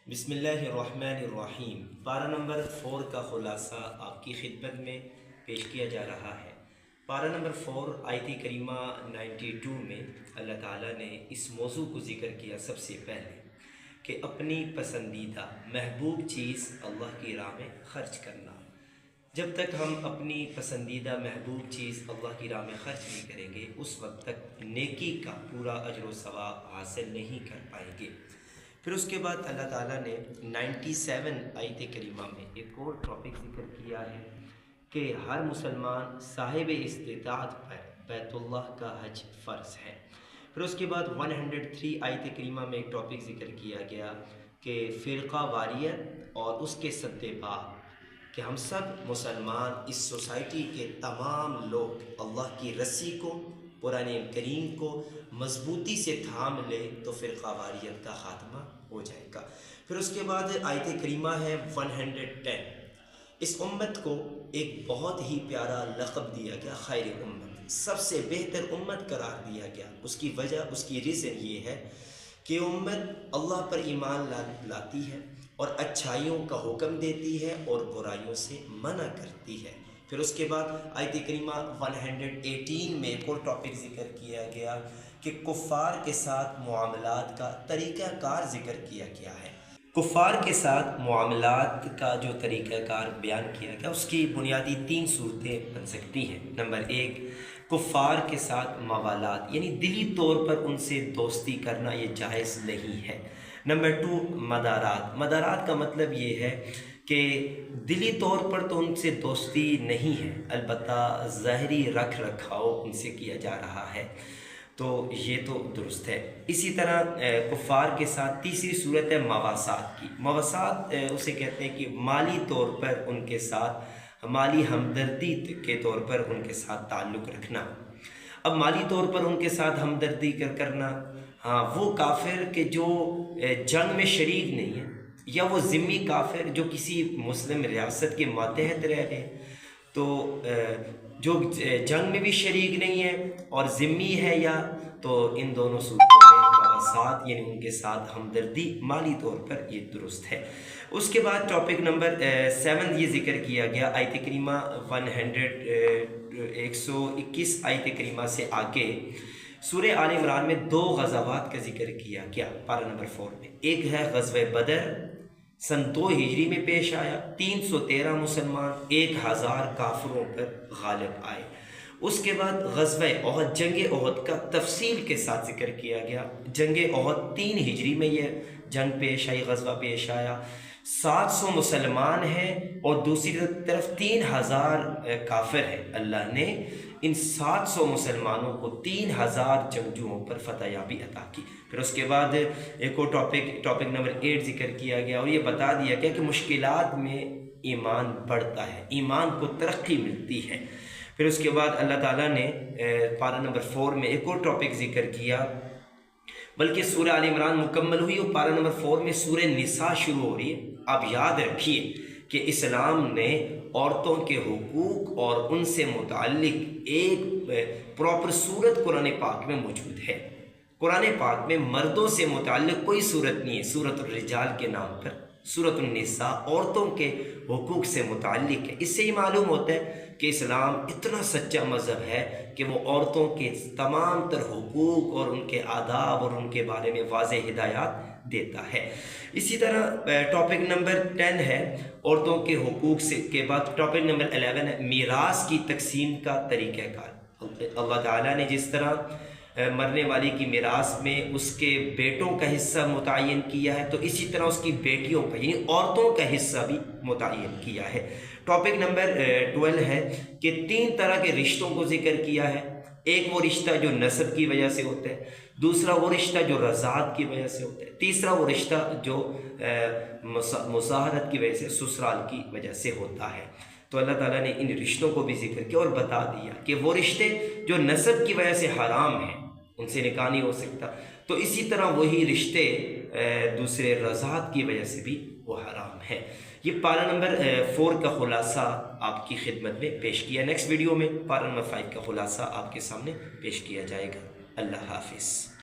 بسم اللہ الرحمن الرحیم۔ پارہ نمبر 4 کا خلاصہ آپ کی خدمت میں پیش کیا جا رہا ہے۔ پارہ نمبر 4 آیت کریمہ 92 میں اللہ تعالیٰ نے اس موضوع کو ذکر کیا سب سے پہلے کہ اپنی پسندیدہ محبوب چیز اللہ کی راہ میں خرچ کرنا۔ جب تک ہم اپنی پسندیدہ محبوب چیز اللہ کی راہ میں خرچ نہیں کریں گے اس وقت تک نیکی کا پورا اجر و ثواب حاصل نہیں کر پائیں گے۔ پھر اس کے بعد اللہ تعالیٰ نے 97 آیت کریمہ میں ایک اور ٹاپک ذکر کیا ہے کہ ہر مسلمان صاحب استطاعت پر بیت اللہ کا حج فرض ہے۔ پھر اس کے بعد 103 آیت کریمہ میں ایک ٹاپک ذکر کیا گیا کہ فرقہ واریت اور اس کے سد باب، کہ ہم سب مسلمان اس سوسائٹی کے تمام لوگ اللہ کی رسی کو، قرآن کریم کو مضبوطی سے تھام لے تو فرقہ واریت کا خاتمہ ہو جائے گا۔ پھر اس کے بعد آیت کریمہ ہے 110۔ اس امت کو ایک بہت ہی پیارا لقب دیا گیا، خیر امت، سب سے بہتر امت قرار دیا گیا۔ اس کی وجہ، اس کی ریزن یہ ہے کہ امت اللہ پر ایمان لاتی ہے اور اچھائیوں کا حکم دیتی ہے اور برائیوں سے منع کرتی ہے۔ پھر اس کے بعد آیت کریمہ 118 میں ایک اور ٹاپک ذکر کیا گیا کہ کفار کے ساتھ معاملات کا طریقہ کار ذکر کیا گیا ہے۔ کفار کے ساتھ معاملات کا جو طریقہ کار بیان کیا گیا اس کی بنیادی 3 صورتیں بن سکتی ہیں۔ نمبر 1، کفار کے ساتھ موالات، یعنی دلی طور پر ان سے دوستی کرنا یہ جائز نہیں ہے۔ نمبر 2، مدارات۔ مدارات کا مطلب یہ ہے کہ دلی طور پر تو ان سے دوستی نہیں ہے، البتہ ظاہری رکھ رکھاؤ ان سے کیا جا رہا ہے، تو یہ تو درست ہے۔ اسی طرح کفار کے ساتھ تیسری صورت ہے مواسات کی۔ مواسات اسے کہتے ہیں کہ مالی طور پر ان کے ساتھ، مالی ہمدردی کے طور پر ان کے ساتھ تعلق رکھنا۔ اب مالی طور پر ان کے ساتھ ہمدردی کرنا، ہاں وہ کافر کہ جو جنگ میں شریک نہیں ہے، یا وہ ذمی کافر جو کسی مسلم ریاست کے ماتحت رہ رہے ہیں، تو جو جنگ میں بھی شریک نہیں ہے اور ذمی ہے، یا تو ان دونوں صورتوں میں مواسات یعنی ان کے ساتھ ہمدردی مالی طور پر یہ درست ہے۔ اس کے بعد ٹاپک نمبر 7 یہ ذکر کیا گیا آیت کریمہ 121 آیت کریمہ سے آگے سورہ آل عمران میں 2 غزوات کا ذکر کیا گیا پارہ نمبر 4 میں۔ ایک ہے غزوہ بدر، سن 2 ہجری میں پیش آیا، 313 مسلمان 1000 کافروں پر غالب آئے۔ اس کے بعد غزوہ احد، جنگ احد کا تفصیل کے ساتھ ذکر کیا گیا۔ جنگ احد 3 ہجری میں یہ جنگ پیش آئی، غزوہ پیش آیا، 700 مسلمان ہیں اور دوسری طرف 3000 کافر ہیں۔ اللہ نے ان 700 مسلمانوں کو 3000 جنگجوؤں پر فتح یابی عطا کی۔ پھر اس کے بعد ایک اور ٹاپک نمبر 8 ذکر کیا گیا اور یہ بتا دیا گیا کہ مشکلات میں ایمان بڑھتا ہے، ایمان کو ترقی ملتی ہے۔ پھر اس کے بعد اللہ تعالیٰ نے پارہ نمبر 4 میں ایک اور ٹاپک ذکر کیا، بلکہ سورہ آل عمران مکمل ہوئی اور پارہ نمبر 4 میں سورہ نساء شروع ہو رہی ہے۔ آپ یاد رکھیے کہ اسلام نے عورتوں کے حقوق اور ان سے متعلق ایک پراپر صورت قرآن پاک میں موجود ہے۔ قرآن پاک میں مردوں سے متعلق کوئی صورت نہیں ہے، سورۃ الرجال کے نام پر۔ سورۃ النساء عورتوں کے حقوق سے متعلق ہے۔ اس سے یہ معلوم ہوتا ہے کہ اسلام اتنا سچا مذہب ہے کہ وہ عورتوں کے تمام تر حقوق اور ان کے آداب اور ان کے بارے میں واضح ہدایات دیتا ہے۔ اسی طرح ٹاپک نمبر 10 ہے عورتوں کے حقوق سے کے بعد ٹاپک نمبر 11 ہے میراث کی تقسیم کا طریقہ کار۔ اللہ تعالیٰ نے جس طرح مرنے والی کی میراث میں اس کے بیٹوں کا حصہ متعین کیا ہے، تو اسی طرح اس کی بیٹیوں کا یعنی عورتوں کا حصہ بھی متعین کیا ہے۔ ٹاپک نمبر 12 ہے کہ 3 طرح کے رشتوں کو ذکر کیا ہے۔ ایک وہ رشتہ جو نسب کی وجہ سے ہوتا ہے، دوسرا وہ رشتہ جو رضاعت کی وجہ سے ہوتا ہے، تیسرا وہ رشتہ جو مظاہرت کی وجہ سے، سسرال کی وجہ سے ہوتا ہے۔ تو اللہ تعالیٰ نے ان رشتوں کو بھی ذکر کیا اور بتا دیا کہ وہ رشتے جو نسب کی وجہ سے حرام ہیں ان سے نکاح نہیں ہو سکتا، تو اسی طرح وہی رشتے دوسرے رضاعت کی وجہ سے بھی وہ حرام ہے۔ یہ پارہ نمبر 4 کا خلاصہ آپ کی خدمت میں پیش کیا۔ نیکسٹ ویڈیو میں پارہ نمبر 5 کا خلاصہ آپ کے سامنے پیش کیا جائے گا۔ اللہ حافظ۔